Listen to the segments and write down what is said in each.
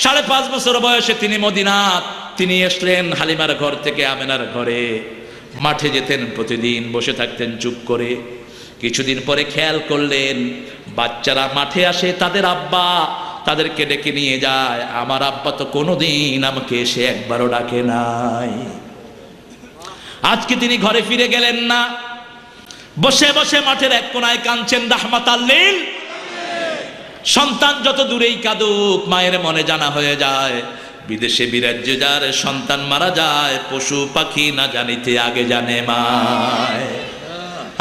5.5 বছর বয়সে তিনি মদিনা তিনি আসলেন হালিমার ঘর থেকে আমেনার ঘরে। মাঠে যেতেন, প্রতিদিন বসে থাকতেন চুপ করে। কিছুদিন পরে খেয়াল করলেন বাচ্চারা মাঠে আসে, তাদের আব্বা তাদেরকে ডেকে নিয়ে যায়। আমার আব্বা তো কোনোদিন আমাকে এসে একবারও ডাকে নাই। আজকে তিনি ঘরে ফিরে গেলেন না, বসে বসে মাঠের এক কোনায় কাঁদছেন রাহমাতাল লিল। সন্তান যত দূরেই কাঁদুক, মায়ের মনে জানা হয়ে যায় বিদেশে বিরাজ্যে যার সন্তান মারা যায়, পশু পাখি না জানিতে আগে জানে মায়।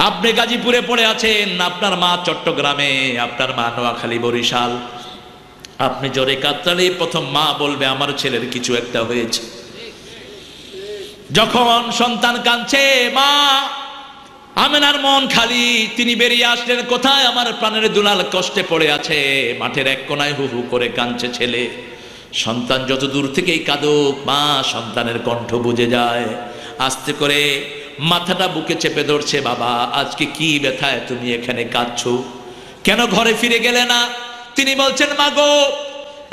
আপনি গাজীপুরে পড়ে আছেন, আপনার মা চট্টগ্রামে, আপনার মা নোয়াখালী, বরিশাল। আপনি জোরে কাতরালে প্রথম মা বলবে আমার ছেলের কিছু একটা হয়েছে। যখন সন্তান কাঁদছে, মা আমেনার মন খালি। তিনি বেরিয়ে আসলেন, কোথায় আমার প্রাণের দুলাল কষ্টে পড়ে আছে। মাঠের এক কোনায় হু হু করে কাঁদছে ছেলে। সন্তান যত দূর থেকেই কাঁদুক, মা সন্তানের কণ্ঠ বুঝে যায়। আস্তে করে মাথাটা বুকে চেপে ধরছে, বাবা আজকে কি ব্যথায় তুমি এখানে কাঁদছো, কেন ঘরে ফিরে গেলে না? তিনি বলছেন, মা গো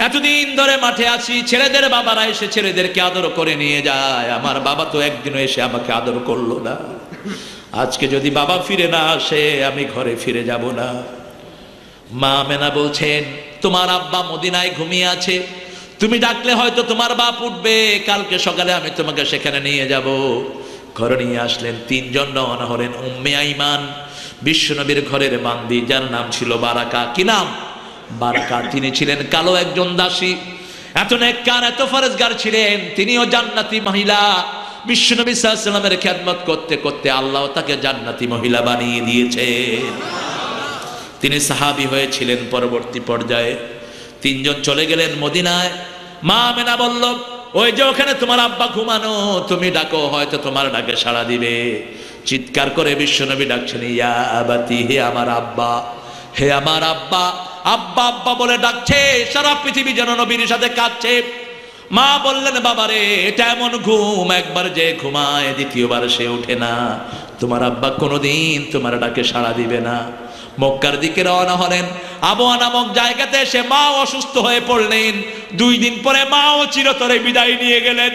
এতদিন ধরে মাঠে আছি, ছেলেদের বাবারা এসে ছেলেদেরকে আদর করে নিয়ে যায়, আমার বাবা তো একদিনও এসে আমাকে আদর করলো না। আজকে যদি বাবা ফিরে না আসে আমি ঘরে ফিরে যাব না। মা আমেনা বলছেন, তোমার আব্বা মদিনায় ঘুমিয়ে আছে, তুমি ডাকলে হয়তো তোমার বাপ উঠবে, কালকে সকালে আমি তোমাকে সেখানে নিয়ে যাব। ঘরে নিয়ে আসলেন, 3 জন রওনা হলেন। উম্মে আইমান বিশ্বনবীর ঘরের বান্দি, যার নাম ছিল বারাকা। কি নাম? বারাকা। তিনি ছিলেন কালো একজন দাসী, এত নেককার এত ফরজগার ছিলেন। তিনিও জান্নাতি মহিলা। বিশ্বনবী সাল্লাল্লাহু আলাইহি ওয়াসাল্লামের খেদমত করতে করতে আল্লাহ তাকে জান্নাতি মহিলা বানিয়ে দিয়েছেন। তিনি সাহাবী হয়েছিলেন পরবর্তী পর্যায়ে। 3 জন চলে গেলেন মদিনায়। মা আমেনা বলল, ওই যে ওখানে তোমার আব্বা ঘুমানো, তুমি ডাকো, হয়তো তোমার ডাকে সাড়া দিবে। চিৎকার করে বিশ্বনবী ডাকছেন, ইয়া আবাতি, হে আমার আব্বা, হে আমার আব্বা। আব্বা আব্বা বলে ডাকছে, সারা পৃথিবী যেন নবীর সাথে কাঁদছে। মা বললেন, বাবারে এটা এমন ঘুম, একবার যে ঘুমায় দ্বিতীয়বার সে ওঠে না। তোমার আব্বা কোনোদিন তোমার ডাকে সাড়া দিবে না। মক্কার দিকে রওনা হলেন। আবওয়া নামক জায়গাতে এসে মা অসুস্থ হয়ে পড়লেন। 2 দিন পরে মাও চিরতরে বিদায় নিয়ে গেলেন।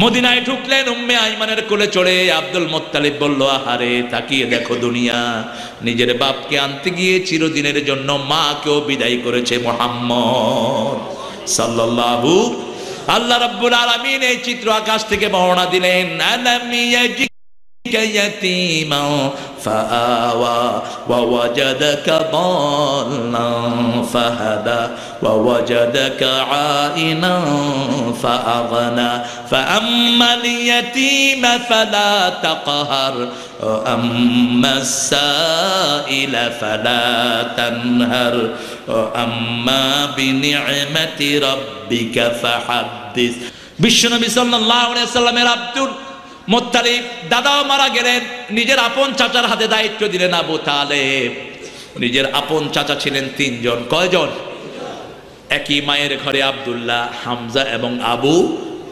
মদিনায় ঢুকলেন, উম্মে আইমানের কোলে চড়ে আব্দুল মুত্তালিব বলল, আহারে তাকিয়ে দেখো দুনিয়া, নিজের বাপকে আনতে গিয়ে চিরদিনের জন্য মাকেও বিদায় করেছে মুহাম্মদ সাল্লাল্লাহু। আল্লাহ রাব্বুল আলামিন এই চিত্র আকাশ থেকে বর্ণনা দিলেন, আলাম ইয়াজিকা ইয়াতীমা ফাআওয়া ওয়া ওয়াজাদাকা দাল্লান ফাহাদা ওয়া ওয়াজাদাকা আইনান ফাআগনা ফাআম্মাল ইয়াতীমা ফালা তাকহার ওয়া আম্মাস সাইলা ফালা তানহার ওয়া আম্মা বিনি'মাতি রাব্বিকা ফাহাদ্দিস। বিশ্বনবী সাল্লাল্লাহু আলাইহি ওয়াসাল্লামের আব্দুল মুত্তালিব দাদাও মারা গেলেন, নিজের আপন চাচার হাতে দায়িত্ব দিলেন আবু তালেব। নিজের আপন চাচা ছিলেন 3 জন। কয়জন? একই মায়ের ঘরে আব্দুল্লাহ, হামজা এবং আবু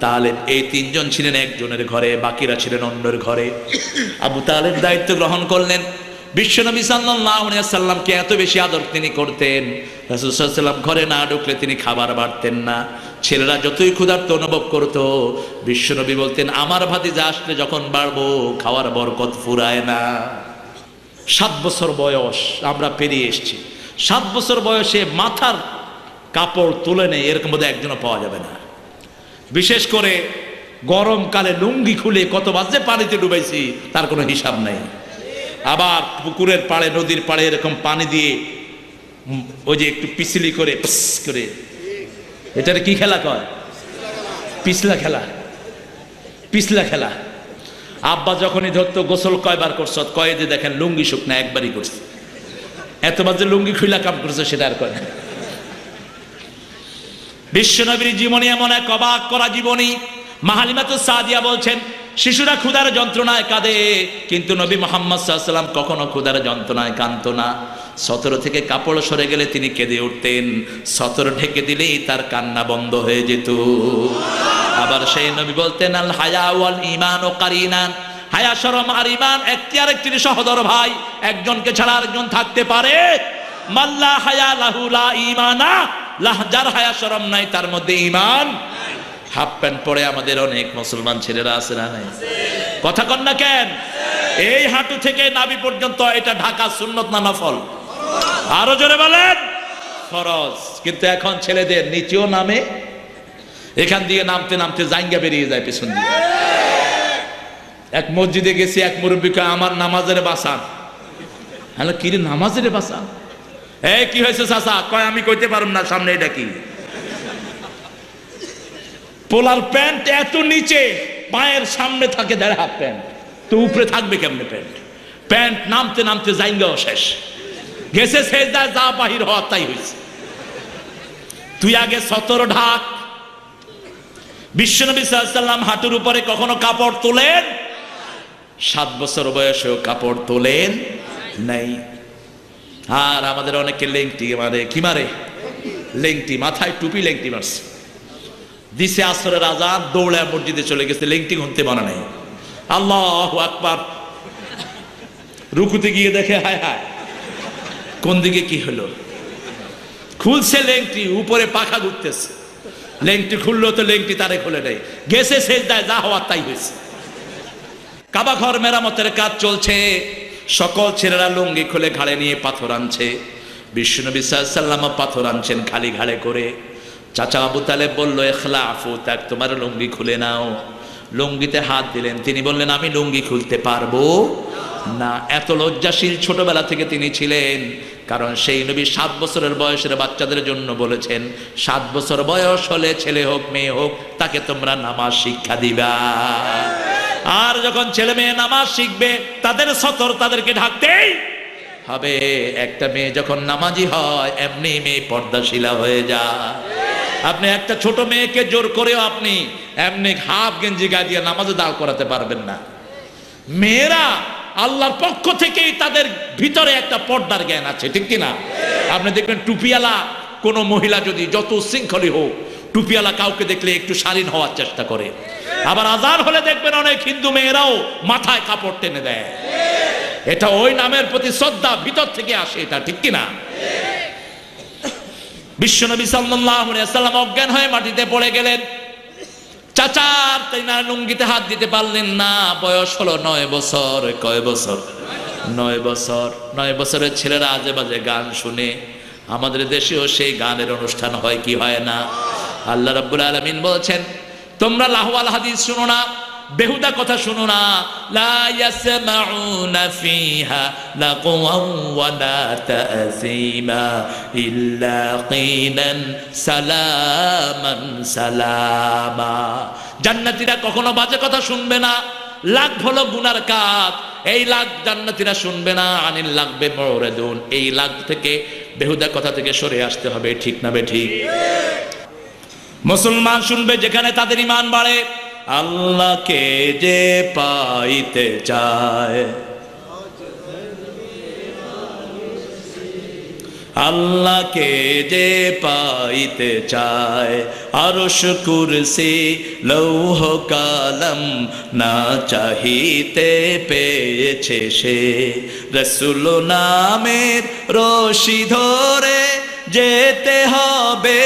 তালেব। এই 3 জন ছিলেন একজনের ঘরে, বাকিরা ছিলেন অন্যের ঘরে। আবু তালেব দায়িত্ব গ্রহণ করলেন। বিশ্বনবী সাল্লাল্লাহু আলাইহি ওয়াসাল্লামকে এত বেশি আদর তিনি করতেন, রাসূল সাল্লাল্লাহু আলাইহি ওয়াসাল্লাম ঘরে না ঢুকলে তিনি খাবার বাড়তেন না। ছেলেরা যতই ক্ষুধার্ত অনুভব করতো, বিশ্বনবী বলতেন, আমার ভাতিজা আসলে যখন বাড়বো খাওয়ার বরকত ফুরায় না। 7 বছর বয়স আমরা পেরিয়ে এসেছি। 7 বছর বয়সে মাথার কাপড় তুলে নেই এরকম বোধহয় একজনও পাওয়া যাবে না। বিশেষ করে গরমকালে লুঙ্গি খুলে কত বাজে পানিতে ডুবাইছি তার কোনো হিসাব নাই। আবার পুকুরের পাড়ে, নদীর পাড়ে এরকম পানি দিয়ে ওই যে একটু পিছলি করে করে, এটার কি খেলা কয়? পিছলা খেলা। পিছলা খেলা। আব্বা যখনই ধরতো, গোসল কয়বার করছ? কয়ে যে দেখেন লুঙ্গি শুকনা একবারই করছে। এত বাজে লুঙ্গি খুইলা কাম করছে সেটা আর কয় না। বিশ্বনবীর জীবনী এমন এক অবাক করা জীবনী। মা হালিমাতুস সাদিয়া বলছেন, শিশুরা ক্ষুধার যন্ত্রণায় কাঁদে, কিন্তু নবী মুহাম্মদ সাল্লাল্লাহু আলাইহি ওয়াসাল্লাম কখনো ক্ষুধার যন্ত্রণায় কাঁদতো না। 17 থেকে কাপড় সরে গেলে তিনি কেঁদে উঠতেন। 17 ঢেকে দিলেই তার কান্না বন্ধ হয়ে যেত। আবার সেই নবী বলতেন, আল হায়া ওয়াল ঈমান কারিনান, হায়া শরম আর ঈমান একটি আরেকটির সহোদর ভাই। একজনকে ছাড়া আরেকজন থাকতে পারে? মাল্লা হায়া লাহু লা ঈমানা, লাহজার হায়া শরম নাই, তার মধ্যে ঈমান। হাফ প্যান্ট পরে আমাদের অনেক মুসলমান ছেলেরা আছে না নাই? কথা কন না কেন? এই হাঁটু থেকে নাভি পর্যন্ত এটা ঢাকা সুন্নত না নফল? আরো জোরে বলেন ফরজ। কিন্তু এখন ছেলেদের নিচেও নামে, এখান দিয়ে নামতে নামতে জাইঙ্গা বেরিয়ে যায় পেছন দিয়ে। এক মসজিদে গেছি, এক মুরব্বীকে আমার নামাজের বাসান। হ্যালো, কি রে নামাজের বাসান? এই কি হয়েছে চাচা? কয় আমি কইতে পারুম না, সামনে এটা কি? পোলার প্যান্ট এত নিচে, পায়ের সামনে থাকে দেড় হাত প্যান্ট, তো উপরে থাকবে কেমনে প্যান্ট? প্যান্ট নামতে নামতে জাইঙ্গাও শেষ গেছে, সেজদায় যা বাহির হওয়ার তাই হয়েছে। তুই আগে সতর ঢাক। বিশ্বনবী সাল্লাল্লাহু আলাইহি ওয়াসাল্লাম হাঁটুর উপরে কখনো কাপড় তোলেন? 7 বছর বয়সেও কাপড় তোলেন নাই। আর আমাদের অনেকে লেংটি মারে। কি মারে? লেংটি, মাথায় টুপি, লেংটি মারছে। দিছে আসরের আজান, দৌড়ে মসজিদে চলে গেছে, লেংটি ঘুমতে মানা নাই। আল্লাহু আকবার। রুকুতে গিয়ে দেখে হায় হায়, কোন দিকে কি হলো? খুলছে লেংটি, উপরে পাখা ঘুরতেছে। লেংটি খুললো তো লেংটি তারে খুলে নেই, গেছে সেজদায়, যা হওয়ার তাই হয়েছে। কাবা ঘর মেরামতের কাজ চলছে, সকল ছেলেরা লুঙ্গি খুলে ঘাড়ে নিয়ে পাথর আনছে। বিশ্বনবী সাল্লাল্লাহু আলাইহি ওয়াসাল্লাম পাথর আনছেন খালি ঘাড়ে করে। চাচা আবু তালেব বলল, ইখলাফু তাক, তোমার লুঙ্গি খুলে নাও। লুঙ্গিতে হাত দিলেন, তিনি বললেন আমি লুঙ্গি খুলতে পারবো না। এত লজ্জাশীল ছোটবেলা থেকে তিনি ছিলেন, কারণ সেই নবী 7 বছরের বয়সের বাচ্চাদের জন্য বলেছেন, 7 বছর বয়স হলে ছেলে হোক মেয়ে হোক তাকে তোমরা নামাজ শিক্ষা দিবা। আর যখন ছেলে মেয়ে নামাজ শিখবে তাদের সতর তাদেরকে ঢাকতেই হবে। একটা মেয়ে যখন নামাজি হয় এমনি মেয়ে পর্দাশীলা হয়ে যায়। আপনি একটা ছোট মেয়েকে জোর করেও আপনি এমনি হাফ গেঞ্জি গায়ে দিয়ে নামাজে দাঁড় করাতে পারবেন না। মেয়েরা আল্লাহর পক্ষ থেকেই তাদের ভিতরে একটা পর্দার জ্ঞান আছে, ঠিক কিনা? আপনি দেখবেন টুপিওয়ালা কোনো মহিলা যদি যত শৃঙ্খলী হোক, টুপিওয়ালা কাউকে দেখলে একটু শালীন হওয়ার চেষ্টা করে। আবার আজান হলে দেখবেন অনেক হিন্দু মেয়েরাও মাথায় কাপড় টেনে দেয়। এটা ওই নামের প্রতি শ্রদ্ধা ভিতর থেকে আসে, এটা ঠিক কিনা? বিশ্বনবী সাল্লাল্লাহু আলাইহি ওয়াসাল্লাম অজ্ঞান হয়ে মাটিতে পড়ে গেলেন। চাচা তাইনা লুঙ্গিতে হাত দিতে পারলেন না। বয়স হলো 9 বছর। কয় বছর? 9 বছর। 9 বছরের ছেলেরা আজে বাজে গান শুনে। আমাদের দেশেও সেই গানের অনুষ্ঠান হয় কি হয় না? আল্লাহ রাব্বুল আলামিন বলছেন, তোমরা লাহওয়াল হাদিস শুনো না, বেহুদা কথা শুনো না। লা ইয়াসমাউনা ফিহা লাকওয়ান ওয়ালা তাসীমা ইল্লা কিলান সালামান সালামা। জান্নাতীরা কখনো বাজে কথা শুনবে না। লাগ হলো গুনার কাজ, এই লাগ জান্নাতীরা শুনবে না। আনিল লাগবে মুরাদুন, এই লাগ থেকে, বেহুদা কথা থেকে সরে আসতে হবে, ঠিক না বেঠিক? মুসলমান শুনবে যেখানে তাদের ঈমান বাড়ে। আল্লাহকে যে পাইতে চায়, আল্লাহকে যে পাইতে চায়, আরশ কুরসি লৌহ কালাম না চাহিতে পেয়েছে সে। রাসূল নামের রশি ধরে যেতে হবে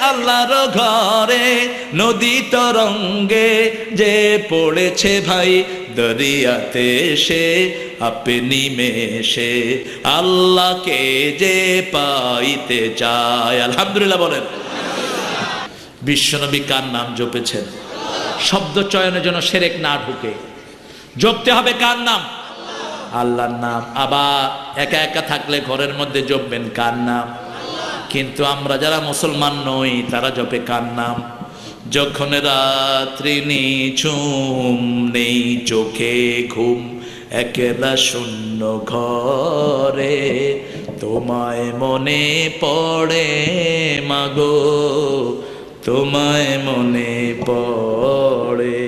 আল্লাহর ঘরে। নদী তরঙ্গে যে পড়েছে ভাই দরিয়াতে সে আপনি মেশে। আল্লাহকে যে পাইতে চায়। আলহামদুলিল্লাহ বলেন। বিশ্বনবী কার নাম জপেছেন? শব্দ চয়নের জন্য শিরক না ঢুকে জপতে হবে কার নাম? আল্লাহর নাম। আবার একা একা থাকলে ঘরের মধ্যে জপবেন কার নাম? কিন্তু আমরা যারা মুসলমান নই তারা জপে কার নাম? যখন রাত্রি নিঝুম, নেই চোখে ঘুম, একলা শূন্য ঘরে, তোমায় মনে পড়ে মাগো, তোমায় মনে পড়ে।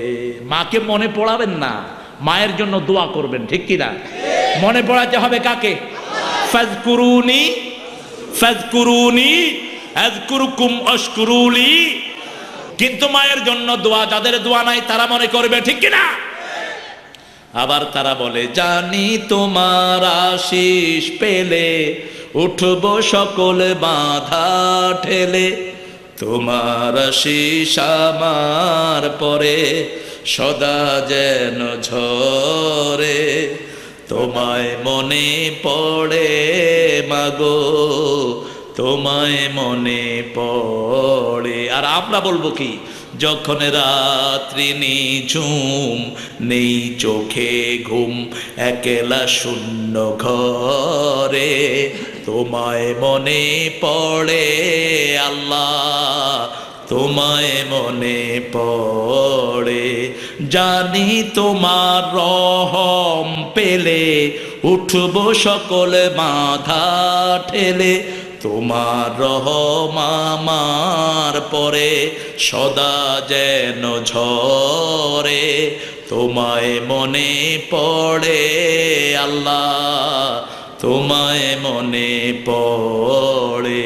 মাকে মনে পড়াবেন না, মায়ের জন্য দোয়া করবেন, ঠিক কিনা? মনে পড়াতে হবে কাকে? ফাজকুরুনি ফাজকুরুনি আযকুরুকুম আশকুরুলি। কিন্তু মায়ের জন্য দোয়া, যাদের দোয়া নাই তারা মনে করবে, ঠিক কিনা? আবার তারা বলে জানি তোমার আশিস পেলে উঠব সকল বাধা ঠেলে, তোমার আশিস আমার পরে সদা যেন ঝরে, তোমায় মনে পড়ে মাগো, তোমায় মনে পড়ে। আর আমরা বলবো কি, যখন রাত্রি নিঝুম নেই চোখে ঘুম, একলা শূন্য ঘরে, তোমায় মনে পড়ে আল্লাহ, তোমায় মনে পড়ে। জানি তোমার রহম পেলে উঠব সকল বাধা ঠেলে, তোমার রহম আমার পরে সদা যেন ঝরে, তোমায় মনে পড়ে আল্লাহ, তোমায় মনে পড়ে।